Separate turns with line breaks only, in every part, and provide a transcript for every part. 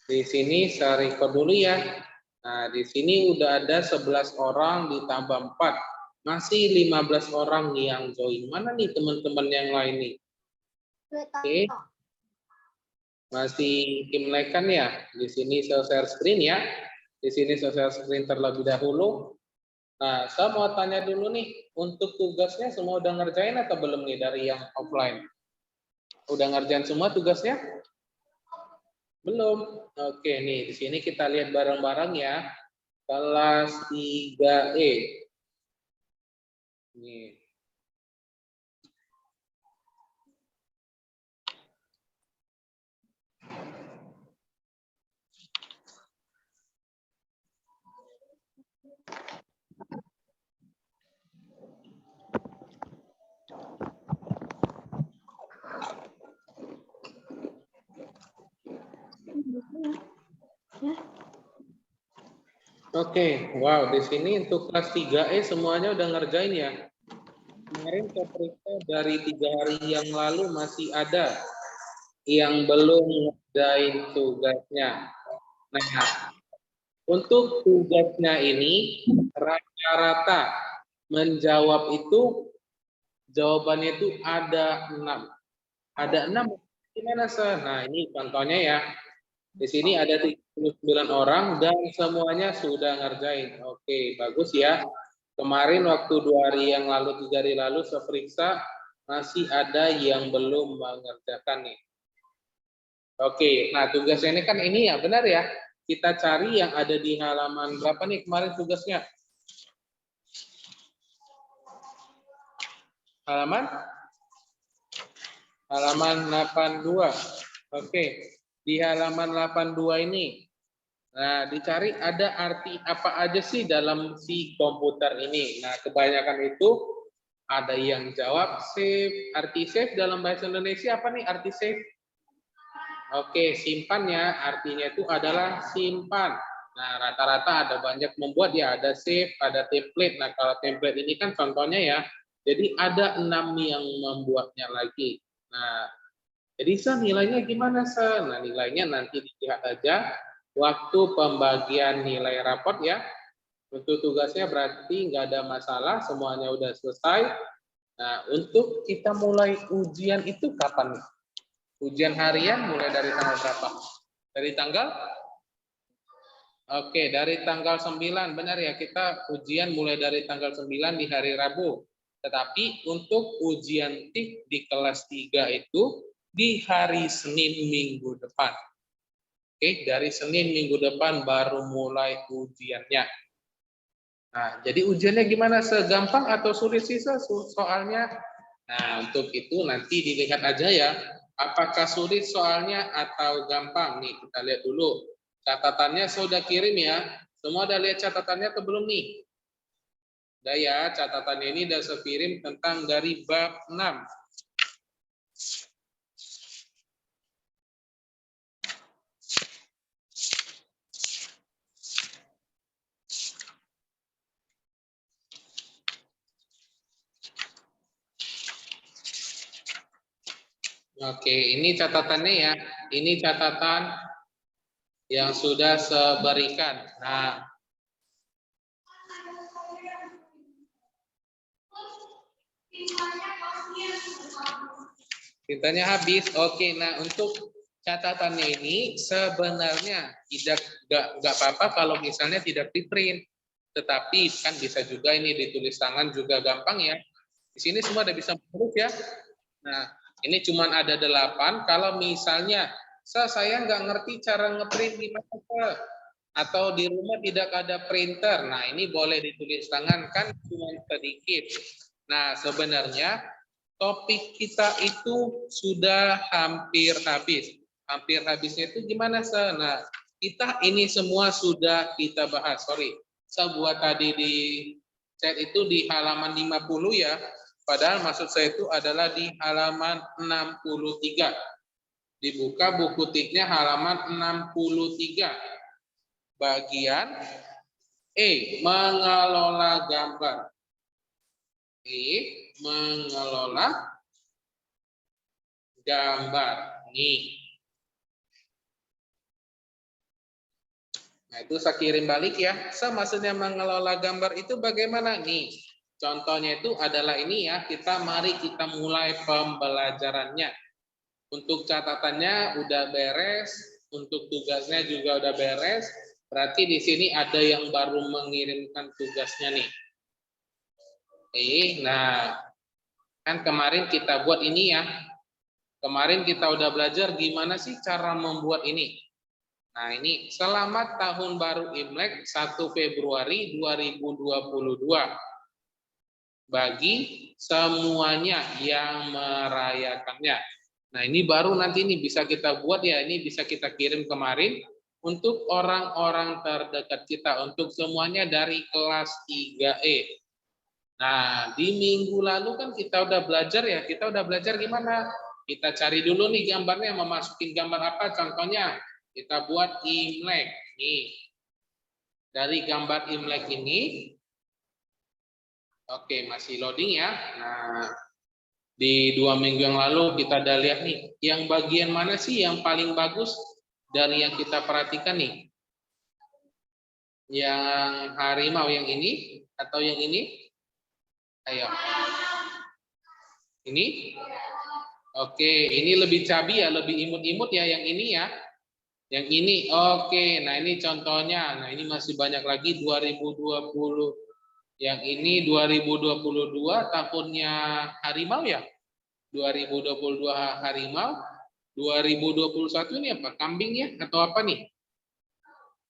Di sini saya record dulu ya. Nah, di sini udah ada 11 orang ditambah 4. Masih 15 orang yang join. Mana nih teman-teman yang lain nih? Oke. Masih Kim Lekan ya. Di sini saya share screen ya. Di sini saya share screen terlebih dahulu. Nah, saya mau tanya dulu nih, untuk tugasnya semua udah ngerjain atau belum nih dari yang offline? Udah ngerjain semua tugasnya? Belum. Oke, nih di sini kita lihat bareng-bareng ya. Kelas 3E. Nih. Oke, wow, di sini untuk kelas 3E semuanya udah ngerjain ya. Kemarin saya periksa dari 3 hari yang lalu masih ada yang belum ngerjain tugasnya. Nah, untuk tugasnya ini rata-rata menjawab itu jawabannya itu ada 6. Ada 6 gimana, Sir? Nah, ini contohnya ya. Di sini ada 39 orang dan semuanya sudah ngerjain. Oke, bagus ya. Kemarin waktu 2 hari yang lalu, 3 hari lalu saya periksa masih ada yang belum mengerjakan nih. Oke, nah tugasnya ini kan ini ya, benar ya. Kita cari yang ada di halaman berapa nih kemarin tugasnya? Halaman 82. Oke, di halaman 82 ini. Nah, dicari ada arti apa aja sih dalam si komputer ini. Nah, kebanyakan itu ada yang jawab save. Arti save dalam bahasa Indonesia apa nih arti save? Oke, simpan ya. Artinya itu adalah simpan. Nah, rata-rata ada banyak membuat ya, ada save, ada template. Nah, kalau template ini kan contohnya ya. Jadi ada 6 yang membuatnya lagi. Nah, jadi nilainya gimana, Nah, nilainya nanti dilihat aja waktu pembagian nilai raport ya. Untuk tugasnya berarti nggak ada masalah, semuanya udah selesai. Nah, untuk kita mulai ujian itu kapan? Ujian harian mulai dari tanggal berapa? Dari tanggal? Oke, dari tanggal 9, benar ya, kita ujian mulai dari tanggal 9 di hari Rabu. Tetapi untuk ujian TIK di kelas 3 itu di hari Senin minggu depan. Oke, dari Senin minggu depan baru mulai ujiannya. Nah, jadi ujiannya gimana? Segampang atau sulit sih soalnya? Nah, untuk itu nanti dilihat aja ya. Apakah sulit soalnya atau gampang? Nih, kita lihat dulu. Catatannya saya udah kirim ya. Semua udah lihat catatannya atau belum nih? Udah ya, catatannya ini udah saya kirim tentang dari bab 6. Oke, ini catatannya ya. Ini catatan yang sudah saya berikan. Nah, tintanya habis. Oke, nah untuk catatannya ini sebenarnya nggak apa-apa kalau misalnya tidak di print, tetapi kan bisa juga ini ditulis tangan juga gampang ya. Di sini semua udah bisa menulis ya. Nah, ini cuma ada 8. Kalau misalnya saya nggak ngerti cara ngeprint gimana, atau di rumah tidak ada printer. Nah, ini boleh ditulis tangan kan cuma sedikit. Nah, sebenarnya topik kita itu sudah hampir habis. Hampir habisnya itu gimana, Nah, kita ini semua sudah kita bahas. Sorry, saya buat tadi di chat itu di halaman 50 ya. Padahal maksud saya itu adalah di halaman 63. Dibuka buku tiknya halaman 63. Bagian E, mengelola gambar. E, mengelola gambar. Nih. Nah, itu saya kirim balik ya. Maksudnya mengelola gambar itu bagaimana? Nih, contohnya itu adalah ini ya. Mari kita mulai pembelajarannya. Untuk catatannya udah beres, untuk tugasnya juga udah beres. Berarti di sini ada yang baru mengirimkan tugasnya nih. Oke, nah kan kemarin kita buat ini ya. Kemarin kita udah belajar gimana sih cara membuat ini. Nah, ini selamat tahun baru Imlek 1 Februari 2022 bagi semuanya yang merayakannya. Nah, ini baru nanti ini bisa kita buat ya, ini bisa kita kirim kemarin untuk orang-orang terdekat kita, untuk semuanya dari kelas 3E. Nah, di minggu lalu kan kita udah belajar ya, kita udah belajar gimana? Kita cari dulu nih gambarnya, memasukin gambar apa contohnya? Kita buat Imlek. Nih. Dari gambar Imlek ini, oke, masih loading ya. Nah, di 2 minggu yang lalu kita udah lihat nih, yang bagian mana sih yang paling bagus dari yang kita perhatikan nih? Yang harimau yang ini atau yang ini? Ayo. Ini? Oke, ini lebih cabi ya, lebih imut-imut ya yang ini ya. Yang ini, oke. Nah, ini contohnya. Nah, ini masih banyak lagi 2020. Yang ini 2022 tahunnya harimau ya. 2022 harimau. 2021 ini apa? Kambing ya atau apa nih?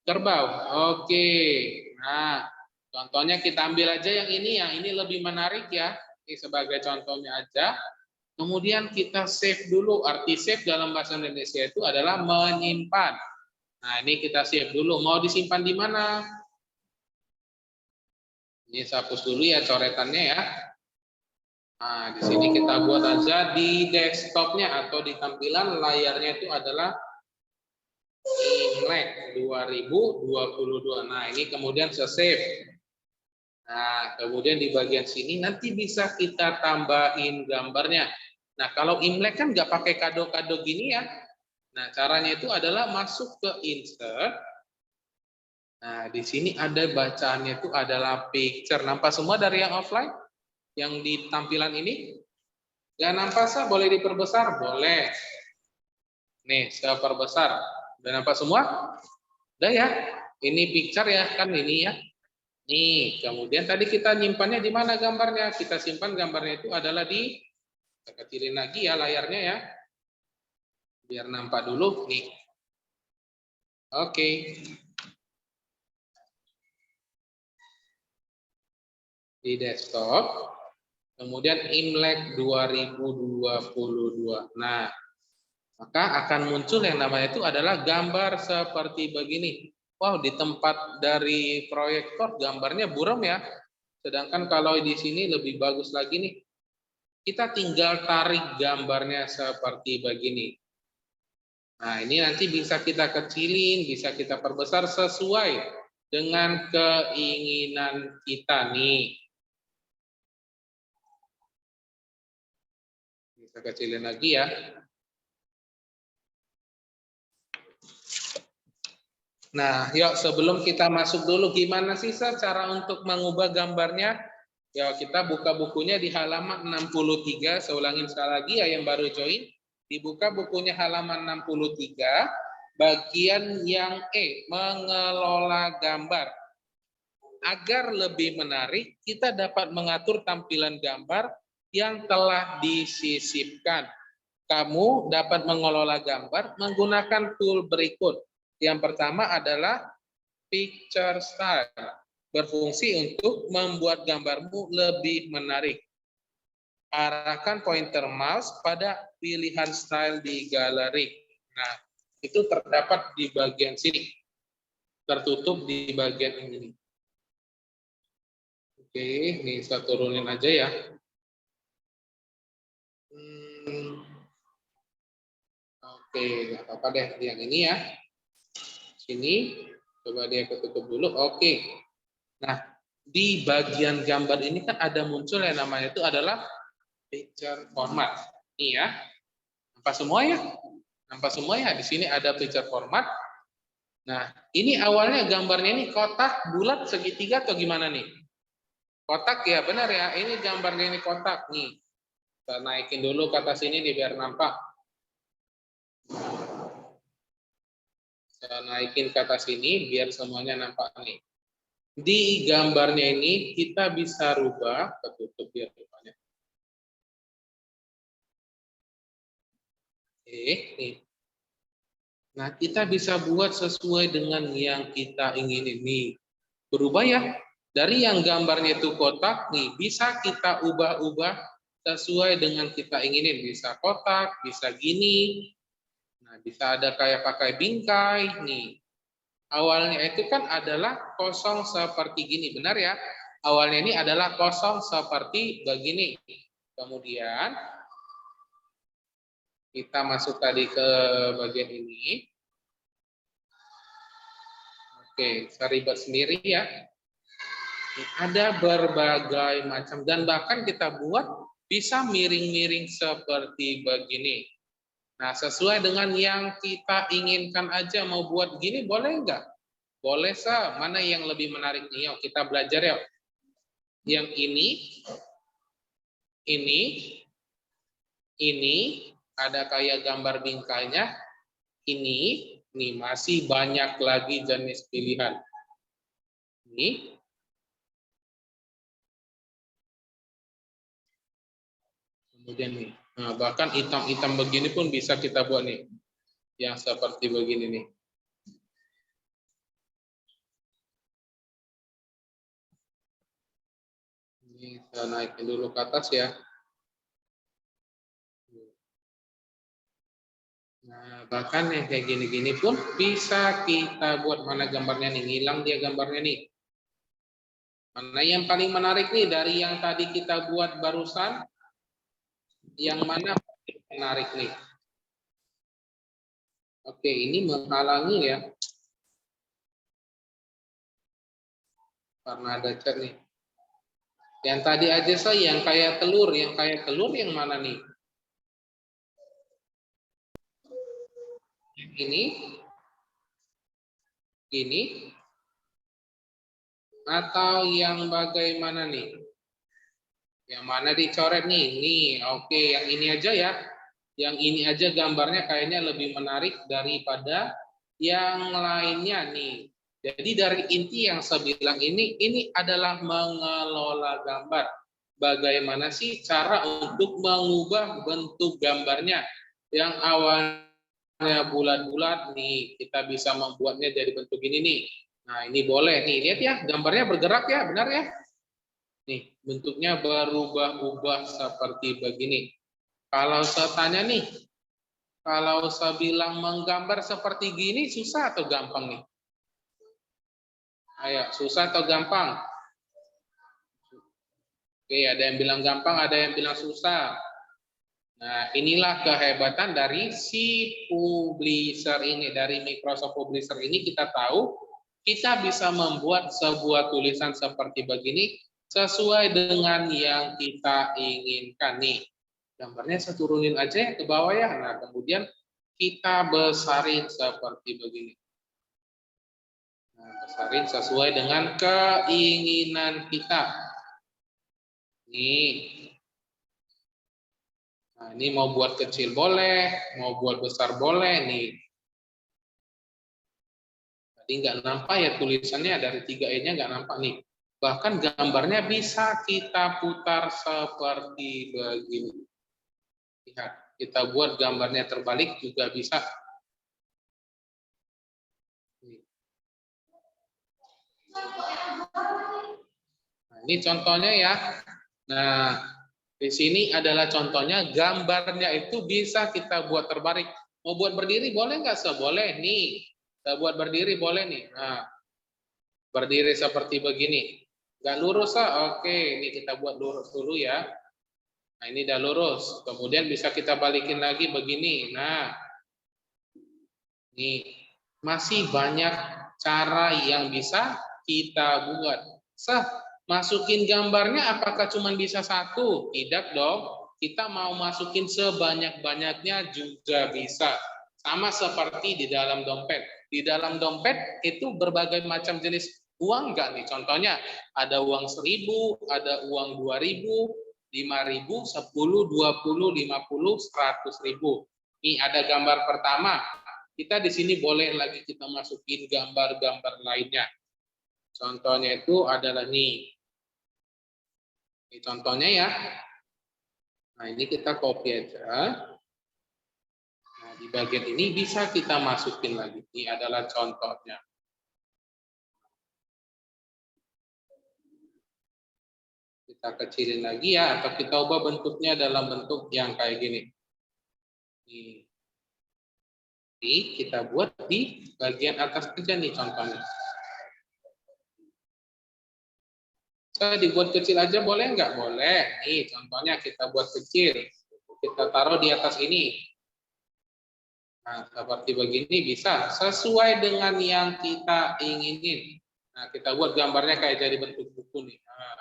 Kerbau. Oke. Nah, contohnya kita ambil aja yang ini. Yang ini lebih menarik ya. Ini sebagai contohnya aja. Kemudian kita save dulu. Arti save dalam bahasa Indonesia itu adalah menyimpan. Nah, ini kita save dulu. Mau disimpan di mana? Ini saya hapus dulu ya coretannya ya. Nah, di sini kita buat aja di desktopnya atau di tampilan layarnya itu adalah Imlek 2022. Nah, ini kemudian saya save. Nah, kemudian di bagian sini nanti bisa kita tambahin gambarnya. Nah, kalau Imlek kan nggak pakai kado-kado gini ya. Nah, caranya itu adalah masuk ke insert. Nah, di sini ada bacaannya itu adalah picture. Nampak semua dari yang offline? Yang di tampilan ini? Nggak nampak sah? Boleh diperbesar? Boleh. Nih, saya perbesar. Udah nampak semua? Udah ya? Ini picture ya, kan ini ya. Nih, kemudian tadi kita nyimpannya di mana gambarnya? Kita simpan gambarnya itu adalah di, kita kecilin lagi ya layarnya ya. Biar nampak dulu nih. Oke. Di desktop. Kemudian Imlek 2022. Nah, maka akan muncul yang namanya itu adalah gambar seperti begini. Wow, di tempat dari proyektor gambarnya buram ya. Sedangkan kalau di sini lebih bagus lagi nih. Kita tinggal tarik gambarnya seperti begini. Nah, ini nanti bisa kita kecilin, bisa kita perbesar sesuai dengan keinginan kita nih. Bisa kecilin lagi ya. Nah, yuk sebelum kita masuk dulu, gimana sih cara untuk mengubah gambarnya? Ya, kita buka bukunya di halaman 63. Saya ulangin sekali lagi ya yang baru join. Dibuka bukunya halaman 63, bagian yang mengelola gambar. Agar lebih menarik, kita dapat mengatur tampilan gambar yang telah disisipkan. Kamu dapat mengelola gambar menggunakan tool berikut. Yang pertama adalah Picture Style. Berfungsi untuk membuat gambarmu lebih menarik. Arahkan pointer mouse pada pilihan style di galeri. Nah, itu terdapat di bagian sini. Tertutup di bagian ini. Oke, ini saya turunin aja ya. Oke, nggak apa-apa deh yang ini ya. Sini, coba dia ketutup dulu. Oke. Nah, di bagian gambar ini kan ada muncul yang namanya itu adalah picture format. Ini ya. Nampak semua ya? Nampak semua ya? Di sini ada picture format. Nah, ini awalnya gambarnya ini kotak, bulat, segitiga atau gimana nih? Kotak ya, benar ya. Ini gambarnya ini kotak nih. Kita naikin dulu ke atas ini biar nampak. Saya naikin ke atas ini biar semuanya nampak nih. Di gambarnya ini kita bisa rubah, ketutup biar rupanya. Nih. Nah, kita bisa buat sesuai dengan yang kita ingin ini. Berubah ya. Dari yang gambarnya itu kotak, nih bisa kita ubah-ubah sesuai dengan kita inginin. Bisa kotak, bisa gini. Nah, bisa ada kayak pakai bingkai, nih. Awalnya itu kan adalah kosong seperti gini, benar ya? Awalnya ini adalah kosong seperti begini. Kemudian kita masuk tadi ke bagian ini. Oke, saya ribet sendiri ya. Ada berbagai macam dan bahkan kita buat bisa miring-miring seperti begini. Nah, sesuai dengan yang kita inginkan aja mau buat gini boleh enggak? Boleh sah. Mana yang lebih menarik nih? Yuk kita belajar ya. Yang ini ada kayak gambar bingkainya. Ini masih banyak lagi jenis pilihan. Ini kemudian nih, nah, bahkan hitam-hitam begini pun bisa kita buat nih, yang seperti begini nih. Ini saya naikin dulu ke atas ya. Nah, bahkan yang kayak gini-gini pun bisa kita buat. Mana gambarnya nih, ngilang dia gambarnya nih. Mana yang paling menarik nih dari yang tadi kita buat barusan? Yang mana paling menarik nih? Oke, ini menghalangi ya. Karena ada cat nih. Yang tadi aja saya yang kayak telur yang mana nih? Ini atau yang bagaimana nih? Yang mana dicoret nih? Nih, oke, yang ini aja ya. Yang ini aja gambarnya kayaknya lebih menarik daripada yang lainnya nih. Jadi dari inti yang saya bilang ini adalah mengelola gambar. Bagaimana sih cara untuk mengubah bentuk gambarnya? Yang awalnya bulat-bulat nih, kita bisa membuatnya jadi bentuk ini nih. Nah, ini boleh nih. Lihat ya, gambarnya bergerak ya, benar ya? Nih, bentuknya berubah-ubah seperti begini. Kalau saya tanya nih, kalau saya bilang menggambar seperti gini susah atau gampang nih? Ayo, susah atau gampang? Oke, ada yang bilang gampang, ada yang bilang susah. Nah, inilah kehebatan dari si publisher ini, dari Microsoft Publisher ini kita tahu kita bisa membuat sebuah tulisan seperti begini sesuai dengan yang kita inginkan nih. Gambarnya saya turunin aja ya ke bawah ya. Nah, kemudian kita besarin seperti begini. Nah, besarin sesuai dengan keinginan kita. Nih. Nah, ini mau buat kecil boleh, mau buat besar boleh nih. Tadi nggak nampak ya tulisannya dari 3E-nya nggak nampak nih. Bahkan gambarnya bisa kita putar seperti begini. Lihat, kita buat gambarnya terbalik juga bisa. Nah, ini contohnya ya. Nah, di sini adalah contohnya, gambarnya itu bisa kita buat terbalik. Mau buat berdiri boleh nggak? Boleh nih. Kita buat berdiri boleh nih. Nah, berdiri seperti begini. Nggak lurus oke. Ini kita buat lurus dulu ya. Nah, ini udah lurus. Kemudian bisa kita balikin lagi begini. Nah, ini masih banyak cara yang bisa kita buat. Masukin gambarnya apakah cuma bisa satu? Tidak dong. Kita mau masukin sebanyak-banyaknya juga bisa. Sama seperti di dalam dompet. Di dalam dompet itu berbagai macam jenis uang enggak nih? Contohnya ada uang 1.000, ada uang 2.000, 5.000, 10, 20, 50, 100.000. Ini ada gambar pertama. Kita di sini boleh lagi kita masukin gambar-gambar lainnya. Contohnya itu adalah nih. Ini contohnya ya. Nah, ini kita copy aja. Nah, di bagian ini bisa kita masukin lagi. Ini adalah contohnya. Kita kecilin lagi ya, atau kita ubah bentuknya dalam bentuk yang kayak gini. Ini kita buat di bagian atas aja nih contohnya. Saya dibuat kecil aja boleh nggak? Boleh. Nih contohnya kita buat kecil. Kita taruh di atas ini. Nah, seperti begini bisa. Sesuai dengan yang kita inginin. Nah, kita buat gambarnya kayak jadi bentuk buku nih. Nah,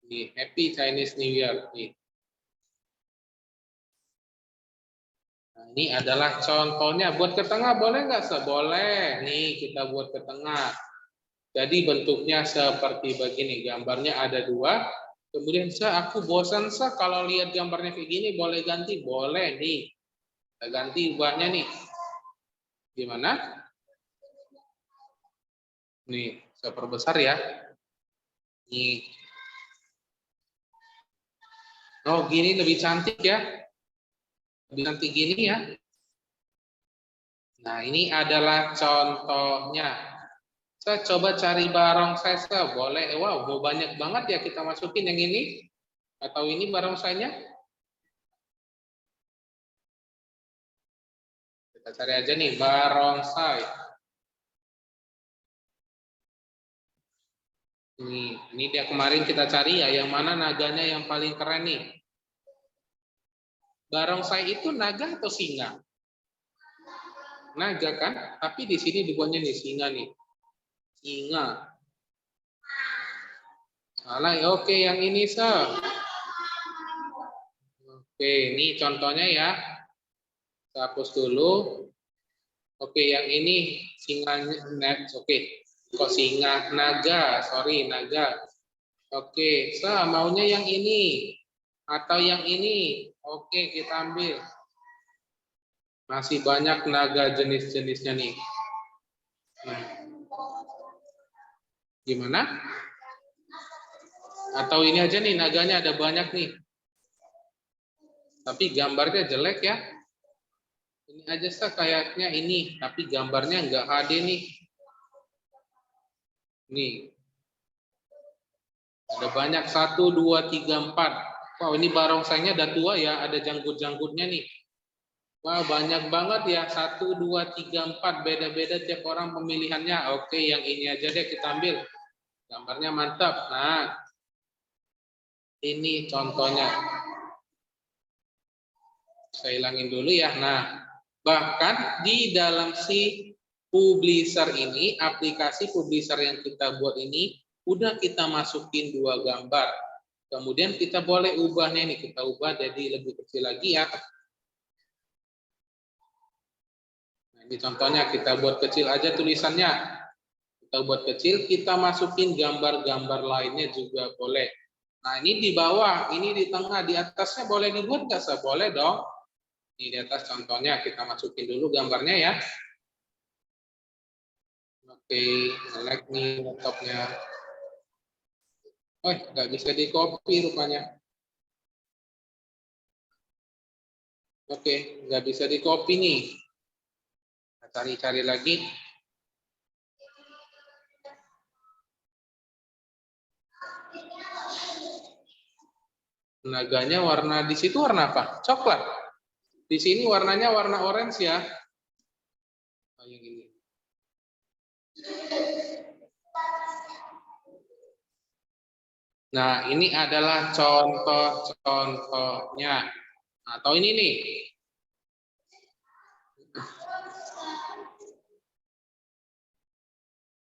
ini Happy Chinese New Year. Nih. Nah, ini adalah contohnya. Buat ke tengah boleh nggak? Boleh. Nih kita buat ke tengah. Jadi bentuknya seperti begini. Gambarnya ada dua. Kemudian aku bosan kalau lihat gambarnya kayak gini, boleh ganti? Boleh nih. Kita ganti ubahnya nih. Gimana? Nih, saya perbesar ya. Nih. Oh, gini lebih cantik ya. Lebih cantik gini ya. Nah, ini adalah contohnya. Saya coba cari barongsai, boleh. Wow, mau banyak banget ya kita masukin yang ini. Atau ini barongsainya. Kita cari aja nih, barongsai. Ini dia kemarin kita cari ya, yang mana naganya yang paling keren nih. Barongsai itu naga atau singa? Naga kan? Tapi di sini dibuatnya nih singa nih. Singa. Salah, oke yang ini Oke, ini contohnya ya. Saya hapus dulu. Oke, yang ini singa oke. Kok singa? Naga, sorry naga. Oke, maunya yang ini atau yang ini. Oke, kita ambil. Masih banyak naga jenis-jenisnya nih. Nah. Gimana? Atau ini aja nih, naganya ada banyak nih. Tapi gambarnya jelek ya. Ini aja kayaknya ini, tapi gambarnya nggak HD nih. Nih. Ada banyak 1, 2, 3, 4. Wow, ini barongsainya udah tua ya, ada janggut-janggutnya nih. Wah, banyak banget ya. 1, 2, 3, 4. Beda-beda tiap orang pemilihannya. Oke, yang ini aja deh kita ambil. Gambarnya mantap. Nah, ini contohnya. Saya hilangin dulu ya. Nah, bahkan di dalam si publisher ini, aplikasi publisher yang kita buat ini, udah kita masukin 2 gambar. Kemudian kita boleh ubahnya nih, kita ubah jadi lebih kecil lagi ya. Nah, ini contohnya kita buat kecil aja tulisannya. Kita buat kecil, kita masukin gambar-gambar lainnya juga boleh. Nah, ini di bawah, ini di tengah, di atasnya boleh dibuat nggak? Boleh dong. Ini di atas contohnya, kita masukin dulu gambarnya ya. Oke, nge-lag nih laptopnya. Oh, nggak bisa di-copy rupanya. Oke, nggak bisa di-copy nih. Cari-cari lagi. Naganya warna di situ warna apa? Coklat. Di sini warnanya warna orange ya. Oh, yang ini. Nah, ini adalah contoh-contohnya. Atau ini nih.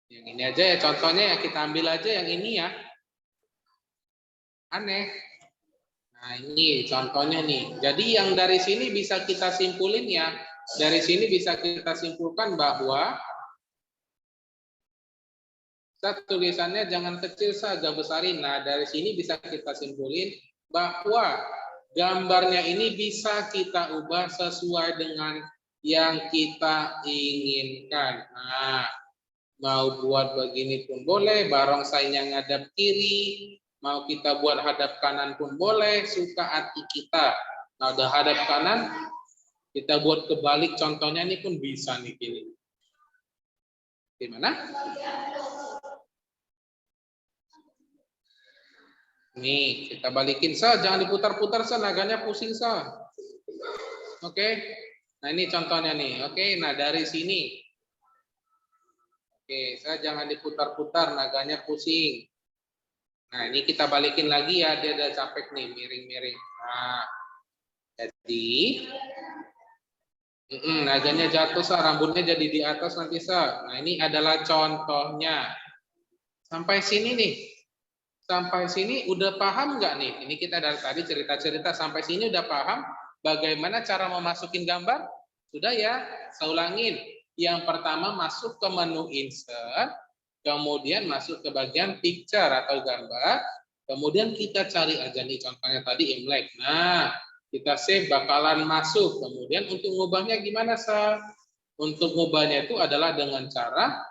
Yang ini aja ya contohnya ya, kita ambil aja yang ini ya. Aneh. Nah, ini contohnya nih. Jadi yang dari sini bisa kita simpulin ya, Dari sini bisa kita simpulkan bahwa tulisannya jangan kecil saja, besarin. Nah, dari sini bisa kita simpulin bahwa gambarnya ini bisa kita ubah sesuai dengan yang kita inginkan. Nah, mau buat begini pun boleh, barongsainya ngadap kiri, mau kita buat hadap kanan pun boleh, suka hati kita. Nah, udah hadap kanan, kita buat kebalik, contohnya ini pun bisa nih gini. Gimana? Nih, kita balikin sah, jangan diputar-putar sah, naganya pusing sah. Oke. Nah, ini contohnya nih. Oke, nah dari sini. Oke, saya jangan diputar-putar, naganya pusing. Nah, ini kita balikin lagi ya, dia udah capek nih, miring-miring. Nah, jadi naganya jatuh sah, rambutnya jadi di atas nanti sah. Nah, ini adalah contohnya. Sampai sini nih. Sampai sini udah paham nggak nih? Ini kita dari tadi cerita-cerita sampai sini udah paham bagaimana cara memasukin gambar? Sudah ya, saya ulangin. Yang pertama masuk ke menu insert, kemudian masuk ke bagian picture atau gambar, kemudian kita cari aja nih contohnya tadi Imlek. Nah, kita save bakalan masuk. Kemudian untuk ngubahnya gimana, Sa? Untuk ngubahnya itu adalah dengan cara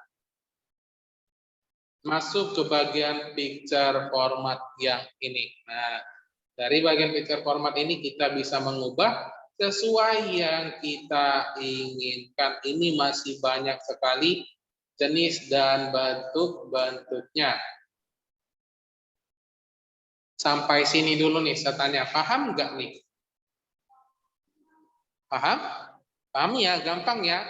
masuk ke bagian picture format yang ini. Nah, dari bagian picture format ini kita bisa mengubah sesuai yang kita inginkan. Ini masih banyak sekali jenis dan bentuk-bentuknya. Sampai sini dulu nih, saya tanya, paham nggak nih? Paham? Paham ya, gampang ya.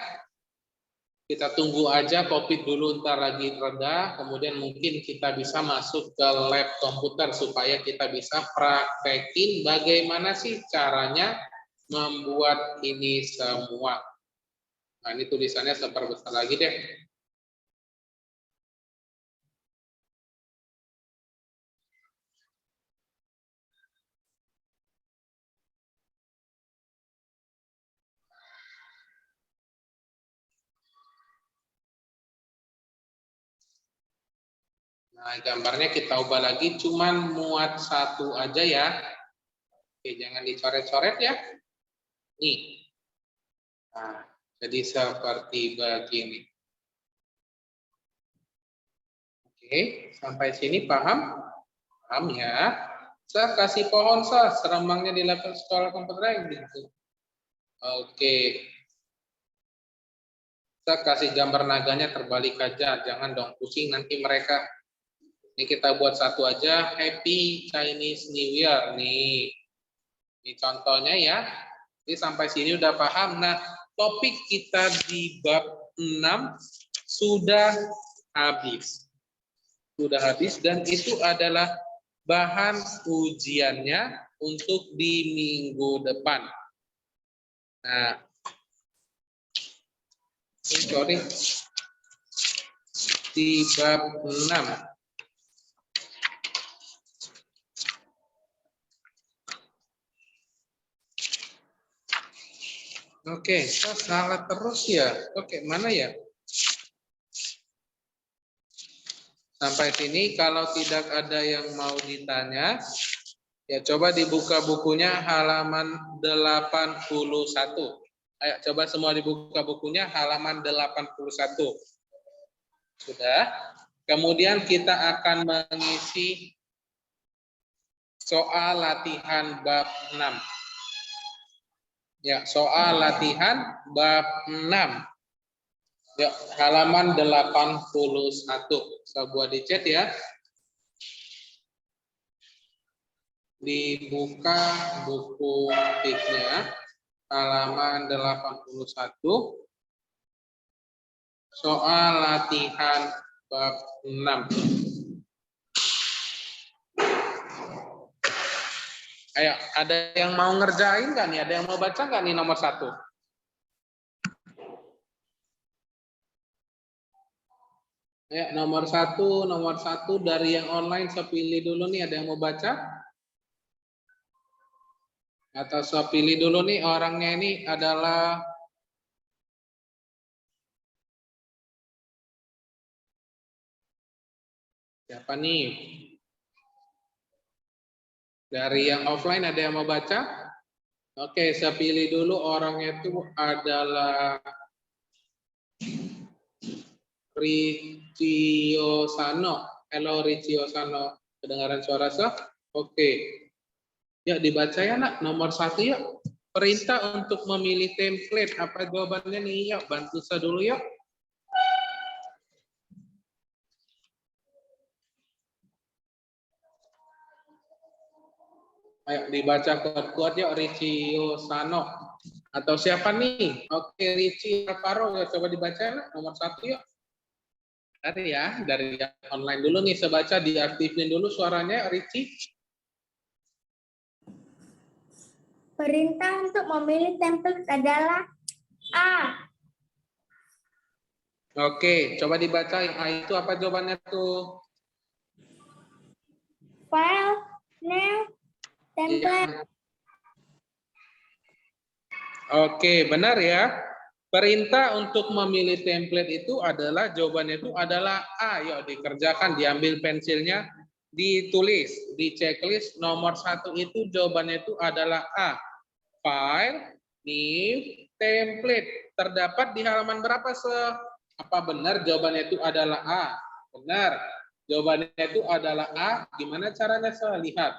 Kita tunggu aja COVID dulu, ntar lagi reda, kemudian mungkin kita bisa masuk ke lab komputer supaya kita bisa praktekin bagaimana sih caranya membuat ini semua. Nah, ini tulisannya seperbesar lagi deh. Nah, gambarnya kita ubah lagi, cuman muat satu aja ya. Oke, jangan dicoret-coret ya. Nih. Nah, jadi seperti begini. Oke, sampai sini paham? Paham ya? Saya kasih pohon sah, serembangnya di level sekolah komputer gitu. Oke. Saya kasih gambar naganya terbalik aja, jangan dong pusing nanti mereka. Ini kita buat satu aja, Happy Chinese New Year nih. Ini contohnya ya. Ini sampai sini udah paham. Nah, topik kita di bab 6 sudah habis. Sudah habis dan itu adalah bahan ujiannya untuk di minggu depan. Nah, sorry, di bab 6. Oke, salah terus ya. Oke, mana ya? Sampai sini kalau tidak ada yang mau ditanya, ya coba dibuka bukunya halaman 81. Ayo coba semua dibuka bukunya halaman 81. Sudah? Kemudian kita akan mengisi soal latihan bab 6. Ya, soal latihan bab 6. Ya, halaman 81. Saya buat di chat ya. Dibuka buku fiknya halaman 81. Soal latihan bab 6. Ayo, ada yang mau ngerjain nggak nih? Ada yang mau baca nggak nih nomor 1? Ya, nomor satu dari yang online saya pilih dulu nih. Ada yang mau baca? Atau saya pilih dulu nih orangnya ini adalah Siapa nih? Dari yang offline ada yang mau baca? Oke, saya pilih dulu orangnya itu adalah Ricio Sano. Halo Ricio Sano, kedengaran suara saya? Oke. Ya dibaca ya nak, nomor 1 yuk. Perintah untuk memilih template. Apa jawabannya nih? Yuk, bantu saya dulu yuk. Ayo dibaca kuat-kuat yuk, Ricio Sano. Atau siapa nih? Oke, Ricci Alvaro. Ya, coba dibaca nak, nomor 1 yuk. Dari ya, dari yang online dulu nih, saya baca, diaktifin dulu suaranya, Ricci.
Perintah untuk memilih template adalah A.
Oke, coba dibaca yang A itu apa jawabannya tuh?
File, new, template.
Ya. Oke, benar ya. Perintah untuk memilih template itu adalah, jawabannya itu adalah A. Yuk dikerjakan, diambil pensilnya, ditulis di checklist nomor 1 itu jawabannya itu adalah A. File, new, template. Terdapat di halaman berapa, Apa benar jawabannya itu adalah A? Benar. Jawabannya itu adalah A. Gimana caranya, lihat.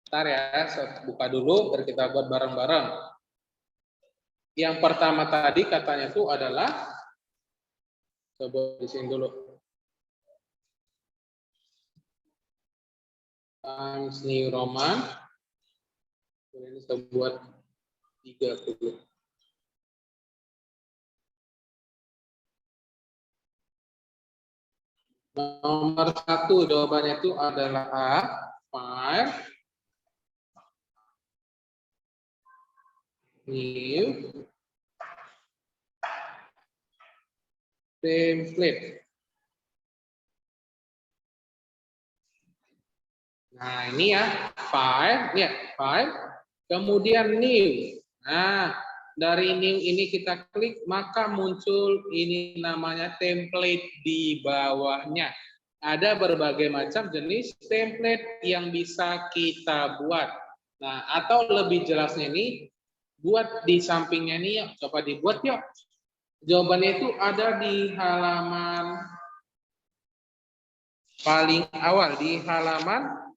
Bentar ya, saya buka dulu biar kita buat bareng-bareng. Yang pertama tadi katanya itu adalah, coba di sini dulu. Times New Roman. Ini saya buat 30. Nomor 1 jawabannya itu adalah A. File, new, template. Nah, ini ya, file, ya, file, kemudian new. Nah, dari new ini kita klik, maka muncul ini namanya template di bawahnya. Ada berbagai macam jenis template yang bisa kita buat. Nah, atau lebih jelasnya ini, buat di sampingnya ini, yuk, coba dibuat yuk. Jawabannya itu ada di halaman paling awal, di halaman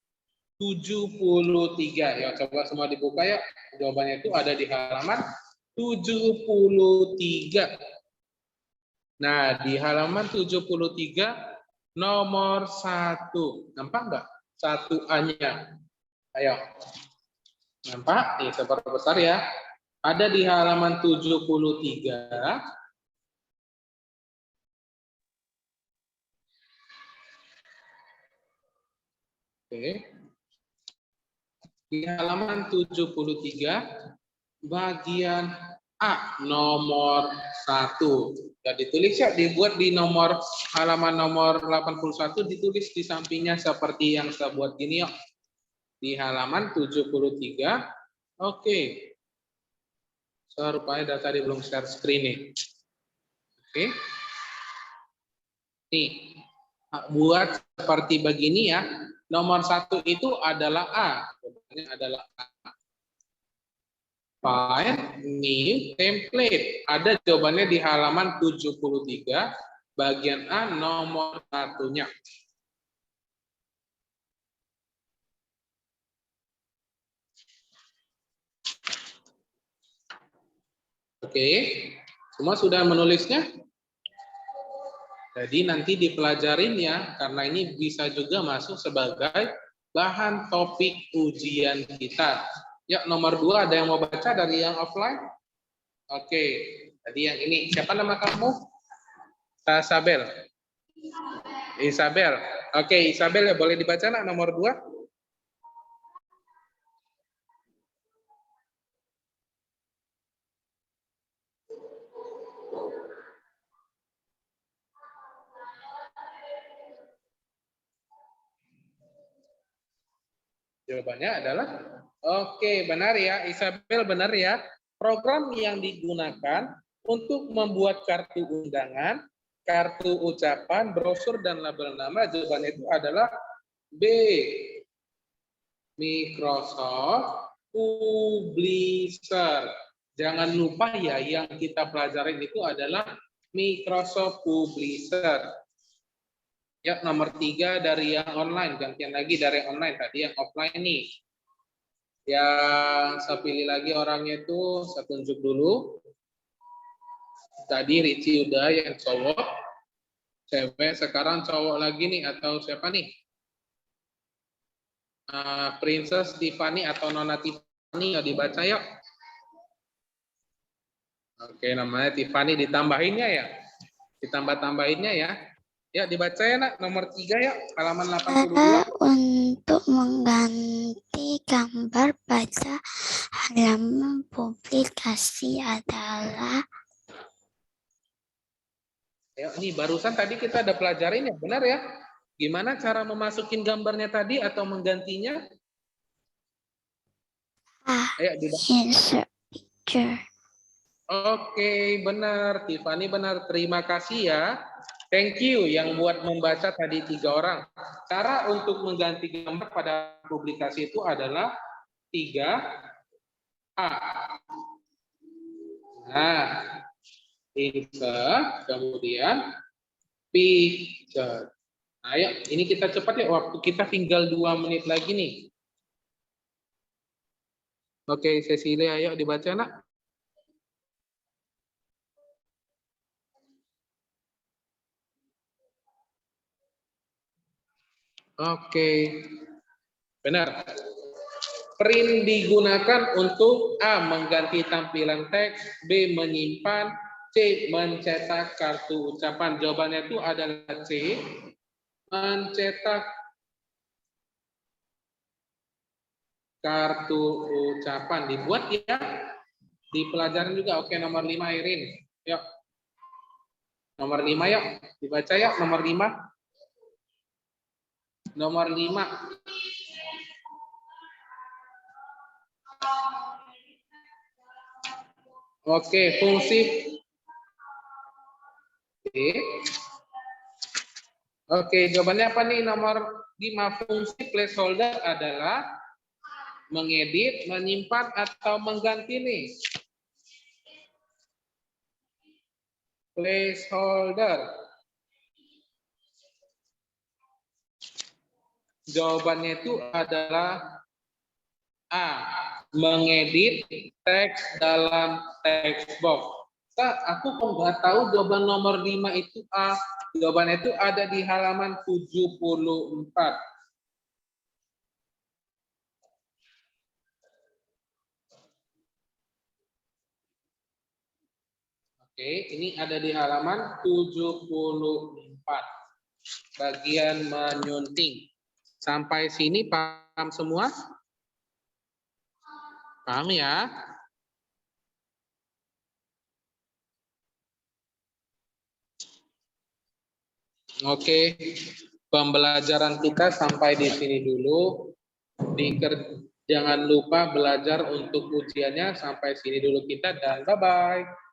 73. Ya, coba semua dibuka ya. Jawabannya itu ada di halaman 73. Nah, di halaman 73 nomor 1. Nampak nggak? 1A-nya. Ayo. Nampak? Nih, seperti besar ya. Ada di halaman 73. Oke. Di halaman 73 bagian A nomor 1. Ya, ditulis ya, dibuat di nomor halaman nomor 81, ditulis di sampingnya seperti yang saya buat gini ya. Di halaman 73. Oke. So, rupanya tadi belum share screen nih. Oke. Nih, buat seperti begini ya. Nomor 1 itu adalah A. Jawabannya adalah A. File, new, template. Ada jawabannya di halaman 73, bagian A nomor 1-nya. Oke, semua sudah menulisnya? Jadi nanti dipelajarin ya, karena ini bisa juga masuk sebagai bahan topik ujian kita. Ya, nomor 2 ada yang mau baca dari yang offline? Oke, tadi yang ini. Siapa nama kamu? Isabel. Isabel. Oke, Isabel ya, boleh dibaca nak nomor 2? Jawabannya adalah oke, benar ya. Isabel benar ya. Program yang digunakan untuk membuat kartu undangan kartu ucapan, brosur, dan label nama? Jawabannya itu adalah B. Microsoft Publisher. Jangan lupa ya, yang kita pelajarin itu adalah Microsoft Publisher. Ya, nomor 3 dari yang online. Gantian lagi dari yang online. Tadi yang offline nih. Yang saya pilih lagi orangnya itu, saya tunjuk dulu. Tadi Ricci udah yang cowok. Cewek, sekarang cowok lagi nih. Atau siapa nih? Princess Tiffany atau Nona Tiffany. Yuk dibaca yuk. Oke, namanya Tiffany. Ditambahinnya ya. Ditambah-tambahinnya ya. Ya, dibaca ya nak. Nomor 3 ya. Halaman 82.
Untuk mengganti gambar pada halaman publikasi adalah
Ya, ini barusan tadi kita ada pelajarin ya, benar ya? Gimana cara memasukin gambarnya tadi atau menggantinya? Ayo,
insert picture.
Oke, benar. Tiffany benar. Terima kasih ya. Thank you yang buat membaca tadi 3 orang. Cara untuk mengganti gambar pada publikasi itu adalah 3A. Nah, insert, kemudian picture. Ayo, ini kita cepat ya. Waktu kita tinggal 2 menit lagi nih. Oke, Cecilia, ayo dibaca nak. Oke, benar. Print digunakan untuk A. Mengganti tampilan teks, B. Menyimpan, C. Mencetak kartu ucapan. Jawabannya itu adalah C. Mencetak kartu ucapan. Dibuat ya. Di pelajaran juga. Oke, nomor 5 Irin. Yuk. Nomor 5 yuk. Dibaca ya, nomor 5. Nomor 5. Oke, fungsi. Oke, jawabannya apa nih? Nomor 5, fungsi placeholder adalah mengedit, menyimpan, atau mengganti nih. Placeholder. Jawabannya itu adalah A. Mengedit teks dalam text box. Aku kok nggak tahu jawaban nomor 5 itu A. Jawabannya itu ada di halaman 74. Oke, ini ada di halaman 74. Bagian menyunting. Sampai sini paham semua? Paham ya? Oke, pembelajaran kita sampai di sini dulu. Jangan lupa belajar untuk ujiannya. Sampai sini dulu kita dan bye-bye.